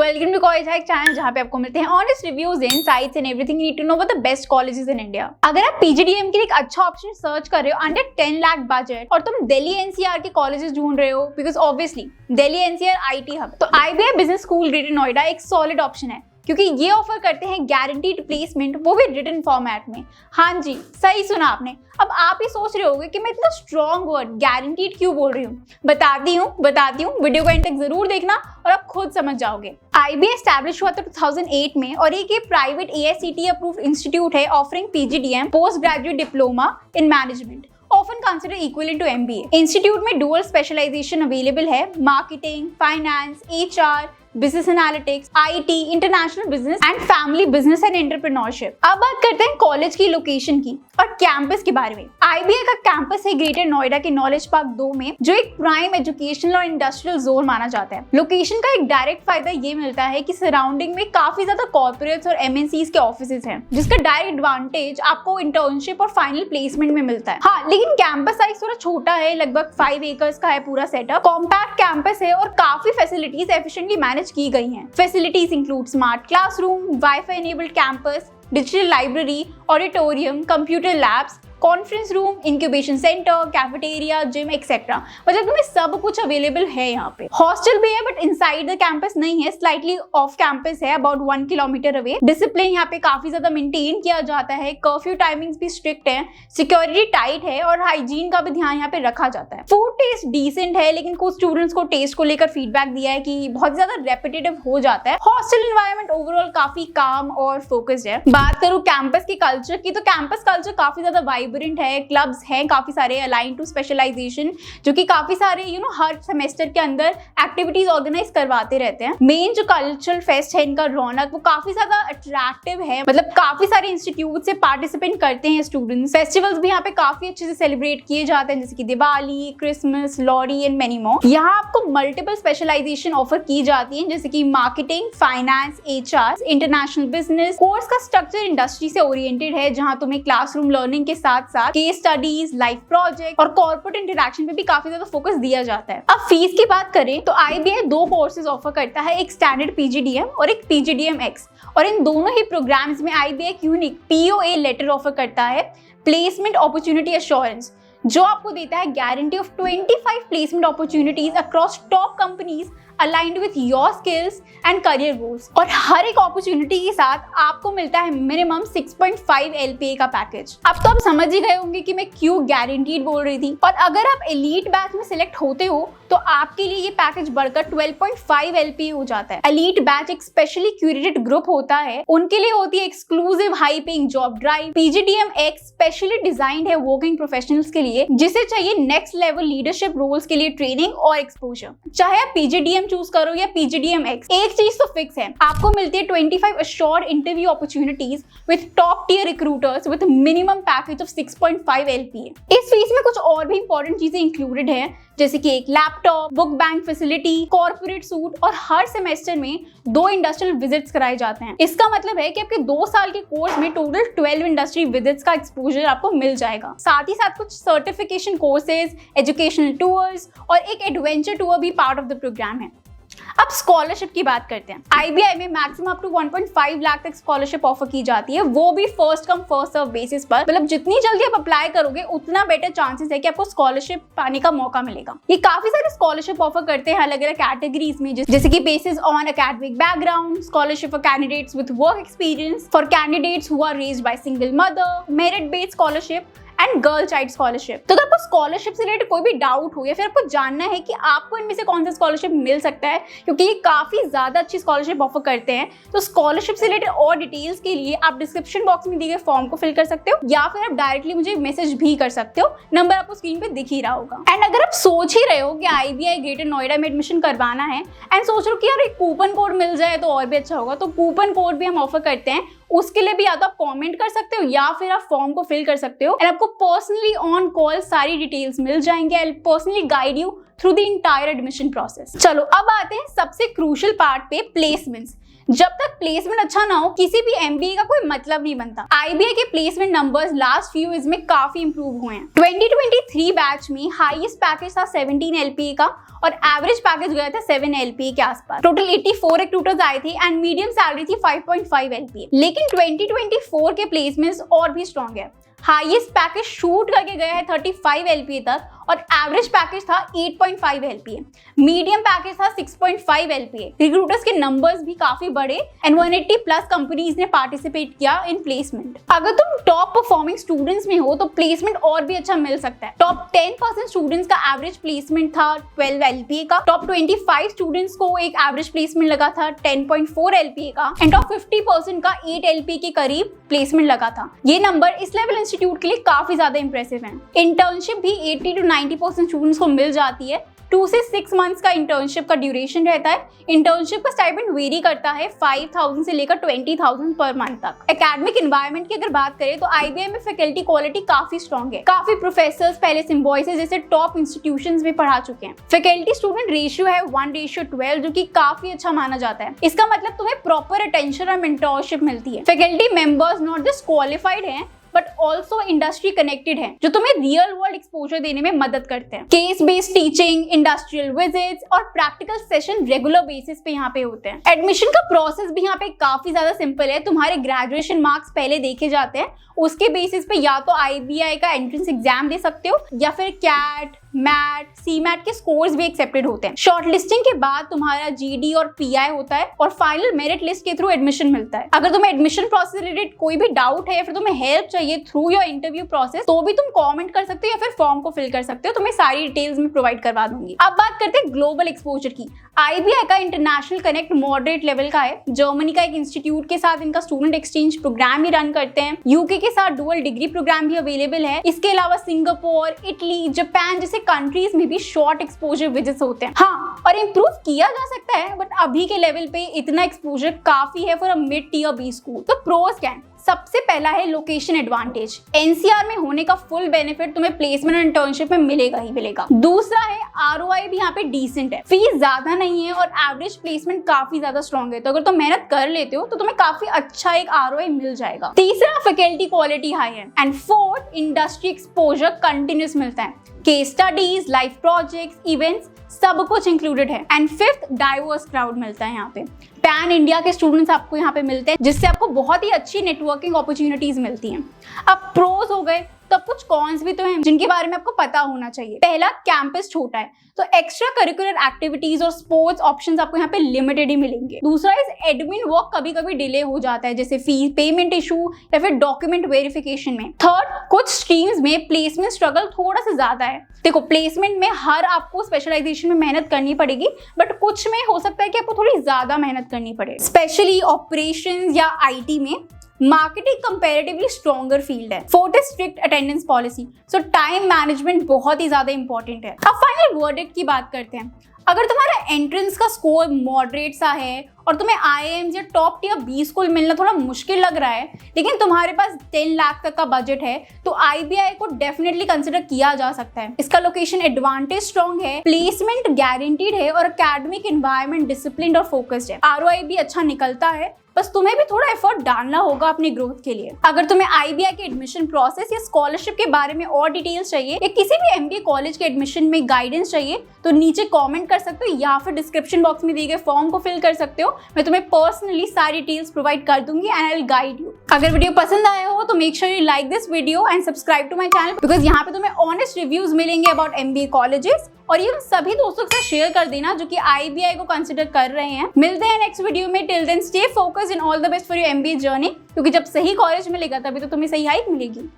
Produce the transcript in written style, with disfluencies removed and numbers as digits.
Welcome to college hack channel, जहां पे आपको मिलते हैं honest reviews, insights and everything you need to know about the best colleges in India. अगर आप पीजीडीएम के लिए एक अच्छा ऑप्शन सर्च कर रहे हो अंडर 10 लाख बजट और तुम दिल्ली एनसीआर के कॉलेजेस ढूंढ रहे हो, because obviously Delhi NCR IT hub, तो IBI business school Greater Noida एक सॉलिड ऑप्शन है, क्योंकि ये ऑफर करते हैं गारंटीड प्लेसमेंट, वो भी रिटन फॉर्मेट में। हाँ जी, सही सुना आपने। अब आप ये सोच रहे होंगे कि मैं इतना स्ट्रॉन्ग वर्ड गारंटीड क्यों बोल रही हूँ। बताती हूँ, वीडियो को एंड तक जरूर देखना और आप खुद समझ जाओगे। आईबीआई एस्टैब्लिश हुआ था 2008 में और एक प्राइवेट एआईसीटीई अप्रूव्ड इंस्टीट्यूट है offering PGDM, post graduate diploma in management, often considered equivalent to MBA. Institute में डुअल स्पेशलाइजेशन अवेलेबल है, marketing, finance, HR, business analytics, IT, international business and family business and entrepreneurship. अब बात करते हैं college की location की और campus के बारे में। आईबीआई का कैंपस है ग्रेटर नोएडा के नॉलेज पार्क 2 में, जो एक प्राइम एजुकेशनल और इंडस्ट्रियल जोन माना जाता है। लोकेशन का एक डायरेक्ट फायदा ये मिलता है कि सराउंडिंग में काफी ज्यादा कॉर्पोरेट्स और एमएनसीज के ऑफिसेज हैं, जिसका डायरेक्ट एडवांटेज आपको इंटर्नशिप और फाइनल प्लेसमेंट में मिलता है। हाँ, लेकिन कैंपस साइज थोड़ा छोटा है, लगभग 5 एकर्स का है पूरा सेटअप। कॉम्पैक्ट कैंपस है और काफी फैसिलिटीज एफिशिएंटली मैनेज की गई हैं। Facilities include smart classroom, wifi enabled campus, digital library, auditorium, computer labs, conference room, incubation centre, cafeteria, gym etcetera. मतलब तुम्हें सब कुछ अवेलेबल है यहाँ पे। हॉस्टल भी है बट इनसाइड द कैंपस नहीं है, स्लाइटली ऑफ कैंपस है, अबाउट 1 किलोमीटर अवे। डिसिप्लिन यहाँ पे काफी ज्यादा मेंटेन किया जाता है, कर्फ्यू टाइमिंग्स भी स्ट्रिक्ट है, सिक्योरिटी टाइट है और हाइजीन का भी ध्यान यहाँ पे रखा जाता है। फूड टेस्ट डिसेंट है, लेकिन कुछ स्टूडेंट्स को टेस्ट को लेकर फीडबैक दिया है कि बहुत ज्यादा रेपिटेटिव हो जाता है। हॉस्टल एनवायरनमेंट ओवरऑल काफी काम और फोकस्ड है। बात करूँ कैंपस के कल्चर की, तो कैंपस कल्चर काफी ज्यादा वाइब्रेंट है, क्लब्स हैं काफी सारे अलाइन टू स्पेशलाइजेशन, जो कि काफी सारे हर सेमेस्टर के अंदर एक्टिविटीज ऑर्गेनाइज करवाते रहते हैं। मेन जो कल्चरल फेस्ट है इनका रौनक, वो काफी ज्यादा अट्रैक्टिव है, मतलब काफी सारे इंस्टीट्यूट से पार्टिसिपेट करते हैं स्टूडेंट्स। फेस्टिवल्स भी यहाँ पे काफी अच्छे से सेलिब्रेट किए जाते हैं, जैसे कि Diwali, Christmas, Lohri and many more. यहाँ आपको मल्टीपल स्पेशलाइजेशन ऑफर की जाती है, जैसे कि marketing, finance, HR, international business. Course का स्ट्रक्चर इंडस्ट्री से ओरिएंटेड है, जहाँ तुम्हें क्लासरूम लर्निंग के साथ साथ केस स्टडीज, लाइफ प्रोजेक्ट और कॉर्पोरेट इंटरेक्शन पे भी काफी ज्यादा फोकस दिया जाता है। अब फीस की बात करें तो आईबीआई 2 कोर्सेज ऑफर करता है, एक स्टैंडर्ड पीजीडीएम और एक पीजीडीएम एक्स, और इन दोनों ही प्रोग्राम्स में आईबीआई एक यूनिक पीओए लेटर ऑफर करता है, प्लेसमेंट अपॉर्चुनिटी एश्योरेंस, जो आपको देता है guarantee of 25 placement opportunities across top companies aligned with your skills and career goals। और हर एक अपॉर्चुनिटी के साथ आपको मिलता है मिनिमम 6.5 LPA का पैकेज। अब तो आप समझ ही गए होंगे कि मैं क्यों गारंटीड बोल रही थी। और अगर आप एलीट बैच में सिलेक्ट होते हो तो आपके लिए ये पैकेज बढ़कर 12.5 LPA हो जाता है। एलीट बैच एक स्पेशली क्यूरेटेड ग्रुप होता है, उनके लिए होती है exclusive high paying job drive. PGDM x specially designed है वर्किंग प्रोफेशनल्स के लिए, जिसे चाहिए नेक्स्ट लेवल लीडरशिप रोल्स के लिए ट्रेनिंग और एक्सपोजर। चाहे आप पीजीडीएम चूज करो या पीजीडीएम एक्स, एक चीज तो फिक्स है, आपको मिलती है 25 assured interview opportunities with top tier recruiters with minimum package of 6.5 LPA। इस फीस में कुछ और भी इंपॉर्टेंट चीजें इंक्लूडेड है, जैसे कि एक laptop, book bank facility, corporate suit और हर सेमेस्टर में 2 इंडस्ट्रियल विजिट्स कराए जाते हैं। इसका मतलब है कि आपके 2 साल के कोर्स में टोटल 12 इंडस्ट्री विजिट्स का एक्सपोजर आपको मिल जाएगा। साथ ही साथ कुछ सर्टिफिकेशन कोर्सेज, एजुकेशनल टूर्स और एक एडवेंचर टूर भी पार्ट ऑफ द प्रोग्राम है। अब स्कॉलरशिप की बात करते हैं। आईबीआई में मैक्सिमम अप टू 1.5 लाख तक स्कॉलरशिप ऑफर की जाती है, वो भी first come first serve basis पर। मतलब जितनी जल्दी आप अप्लाई करोगे उतना बेटर चांसेस है कि आपको स्कॉलरशिप पाने का मौका मिलेगा। ये काफी सारे स्कॉलरशिप ऑफर करते हैं अलग अलग कैटेगरीज में, जैसे कि basis on academic background, scholarship for candidates with work experience, for candidates who are raised by single mother, merit based scholarship and girl child scholarship. तो अगर आपको स्कॉलरशिप से रिलेटेड कोई भी डाउट हो या फिर आपको जानना है कि आपको इनमें से कौन सा स्कॉलरशिप मिल सकता है, क्योंकि ये काफी ज्यादा अच्छी स्कॉलरशिप ऑफर करते हैं, तो स्कॉलरशिप से रिलेटेड और डिटेल्स के लिए आप डिस्क्रिप्शन बॉक्स में दिए गए फॉर्म को फिल कर सकते हो या फिर आप डायरेक्टली मुझे मैसेज भी कर सकते हो। नंबर आपको स्क्रीन पे दिख ही रहा होगा। एंड अगर आप सोच ही रहे हो कि आईबीआई ग्रेटर नोएडा में एडमिशन करवाना है एंड सोच रहे हो कि यार एक कूपन कोड मिल जाए तो और भी अच्छा होगा, तो कूपन कोड भी हम ऑफर करते हैं। उसके लिए भी या तो आप कमेंट कर सकते हो या फिर आप फॉर्म को फिल कर सकते हो, एंड आपको पर्सनली ऑन कॉल सारी डिटेल्स मिल जाएंगे। I will personally guide you through the entire admission process. चलो अब आते हैं सबसे क्रूशियल पार्ट पे, प्लेसमेंट्स। जब तक प्लेसमेंट अच्छा ना हो किसी भी एमबीए का कोई मतलब नहीं बनता। आईबीए के placement numbers last few years में काफी इंप्रूव हुए हैं। 2023 बैच में हाईएस्ट पैकेज था 17 एलपीए का और एवरेज पैकेज गया था 7 एलपीए के आसपास। टोटल 84 रिक्रूटर्स आए थे एंड मीडियम सैलरी थी 5.5 एलपीए। लेकिन 2024 के प्लेसमेंट्स और भी स्ट्रॉन्ग है। हाईएस्ट पैकेज शूट करके गया है 35 एलपीए तक और एवरेज पैकेज था 8.5 एलपीए। मीडियम पैकेज था 6.5 एलपीए। रिक्रूटर्स के नंबर्स भी काफी बड़े एंड 180 प्लस कंपनीज ने पार्टिसिपेट किया इन प्लेसमेंट। अगर तुम टॉप परफॉर्मिंग स्टूडेंट्स में हो तो प्लेसमेंट और भी अच्छा मिल सकता है। टॉप 10% स्टूडेंट्स का एवरेज प्लेसमेंट था 12 एलपीए का। टॉप 25 स्टूडेंट्स को एक एवरेज प्लेसमेंट लगा था 10.4 एलपीए का एंड टॉप 50% का 8 एलपीए के करीब प्लेसमेंट लगा था। ये नंबर इस लेवल इंस्टीट्यूट के लिए काफी ज्यादा इंप्रेसिव है। इंटर्नशिप भी 80 to 90% स्टूडेंट्स को मिल जाती है। 2 से 6 मंथ्स का इंटर्नशिप का ड्यूरेशन रहता है। इंटर्नशिप का स्टाइपेंड वेरी करता है 5,000 से लेकर 20,000 पर मंथ तक। एकेडमिक एनवायरनमेंट की अगर बात करें तो आईबीए में फैकल्टी क्वालिटी काफी स्ट्रॉन्ग है। काफी प्रोफेसर्स पहले सिम्बॉयसिस जैसे टॉप इंस्टीट्यूशंस में पढ़ा चुके हैं। फैकल्टी स्टूडेंट रेशियो है 1:12 जो कि काफी अच्छा माना जाता है। इसका मतलब तुम्हें प्रॉपर अटेंशन और मेंटरशिप मिलती है। Faculty members not just qualified हैं बट ऑल्सो इंडस्ट्री कनेक्टेड है जो तुम्हें रियल वर्ल्ड एक्सपोजर देने में मदद करते हैं। Case based teaching, industrial visits और प्रैक्टिकल सेशन रेगुलर बेसिस पे यहाँ पे होते हैं। एडमिशन का प्रोसेस भी यहाँ पे काफी ज्यादा सिंपल है। तुम्हारे ग्रेजुएशन मार्क्स पहले देखे जाते हैं, उसके बेसिस पे या तो आईबीआई का एंट्रेंस एग्जाम दे सकते हो या फिर कैट, मैट, सीमैट के स्कोर्स भी एक्सेप्टेड होते हैं। शॉर्ट लिस्टिंग के बाद तुम्हारा जीडी और पीआई होता है और फाइनल मेरिट लिस्ट के थ्रू एडमिशन मिलता है। अगर तुम्हें एडमिशन प्रोसेस रिलेटेड कोई भी डाउट है या फिर तुम्हें हेल्प चाहिए थ्रू योर इंटरव्यू प्रोसेस तो भी तुम कमेंट कर सकते हो या फिर फॉर्म को फिल कर सकते हो। तुम्हें सारी डिटेल्स में प्रोवाइड करवा दूंगी। अब बात करते हैं ग्लोबल एक्सपोजर की। आईबीआई का इंटरनेशनल कनेक्ट मॉडरेट लेवल का है। जर्मनी का एक इंस्टीट्यूट के साथ इनका स्टूडेंट एक्सचेंज प्रोग्राम ही रन करते हैं। यूके के साथ डुअल डिग्री प्रोग्राम भी अवेलेबल है। इसके अलावा सिंगापुर, इटली, जापान जैसे कंट्रीज में भी शॉर्ट एक्सपोजर विजिट्स होते हैं। हाँ, और इम्प्रूव किया जा सकता है बट अभी के लेवल पे इतना एक्सपोजर काफी है for a mid tier B school. तो प्रोस क्या है? सबसे पहला है लोकेशन एडवांटेज। एनसीआर में होने का फुल बेनिफिट तुम्हें प्लेसमेंट और इंटर्नशिप में मिलेगा ही मिलेगा। दूसरा है आरओआई भी यहाँ पे डिसेंट है। फीस ज्यादा नहीं है और एवरेज प्लेसमेंट काफी ज्यादा स्ट्रॉन्ग है। तो अगर तुम मेहनत कर लेते हो तो तुम्हें काफी अच्छा एक आरओआई मिल जाएगा। तीसरा फैकल्टी क्वालिटी हाई है and fourth industry exposure continuous मिलता है। Case studies, live projects, events सब कुछ इंक्लूडेड है। एंड फिफ्थ डाइवर्स क्राउड मिलता है। यहाँ पे पैन इंडिया के स्टूडेंट्स आपको यहाँ पे मिलते हैं जिससे आपको बहुत ही अच्छी नेटवर्किंग अपॉर्चुनिटीज मिलती हैं। अब प्रोज हो गए तो कुछ कॉन्स भी तो हैं जिनके बारे में आपको पता होना चाहिए। पहला, कैंपस छोटा है तो एक्स्ट्रा करिकुलर एक्टिविटीज और स्पोर्ट्स ऑप्शंस आपको यहाँ पे लिमिटेड ही मिलेंगे। दूसरा, इस एडमिन वर्क कभी कभी डिले हो जाता है जैसे फीस पेमेंट इशू या फिर डॉक्यूमेंट वेरिफिकेशन में। थर्ड, कुछ स्ट्रीम्स में प्लेसमेंट स्ट्रगल थोड़ा सा ज्यादा है। देखो, प्लेसमेंट में हर आपको स्पेशलाइजेशन में मेहनत करनी पड़ेगी बट कुछ में हो सकता है कि आपको थोड़ी ज्यादा मेहनत करनी पड़े। स्पेशली ऑपरेशंस या आईटी में मार्केटिंग कंपैरेटिवली स्ट्रॉन्गर फील्ड है। फोर्थ, स्ट्रिक्ट अटेंडेंस पॉलिसी, सो टाइम मैनेजमेंट बहुत ही ज्यादा इंपॉर्टेंट है। अब फाइनल वर्डिक्ट की बात करते हैं। अगर तुम्हारा एंट्रेंस का स्कोर मॉडरेट सा है और तुम्हें आईआईएम्स या टॉप टियर बी स्कूल मिलना थोड़ा मुश्किल लग रहा है लेकिन तुम्हारे पास 10 लाख तक का बजट है तो आईबीआई को डेफिनेटली कंसिडर किया जा सकता है। इसका लोकेशन एडवांटेज स्ट्रॉन्ग है, प्लेसमेंट गारंटीड है और एकेडमिक एनवायरनमेंट डिसिप्लिन्ड और फोकस्ड है। आरओआई भी अच्छा निकलता है, बस तुम्हें भी थोड़ा एफर्ट डालना होगा अपनी ग्रोथ के लिए। अगर तुम्हें आईबीआई के एडमिशन प्रोसेस या स्कॉलरशिप के बारे में और डिटेल्स चाहिए या किसी भी एमबीए कॉलेज के एडमिशन में गाइडेंस चाहिए तो नीचे कमेंट कर सकते हो या फिर डिस्क्रिप्शन बॉक्स में दिए गए फॉर्म को फिल कर सकते हो। मैं तुम्हें पर्सनली सारी डिटेल्स प्रोवाइड कर दूंगी and I will guide you. अगर वीडियो पसंद आया हो तो make sure you like this video and subscribe to my channel because यहाँ पे तुम्हें ऑनेस्ट रिव्यूज मिलेंगे अबाउट एमबीए कॉलेजेस और ये सभी दोस्तों के साथ शेयर कर देना जो कि आईबीआई को कंसिडर कर रहे हैं। मिलते हैं नेक्स्ट वीडियो में। Till then stay focused in all the best for your MBA journey क्योंकि जब सही कॉलेज मिलेगा तभी तो तुम्हें सही हाइक मिलेगी।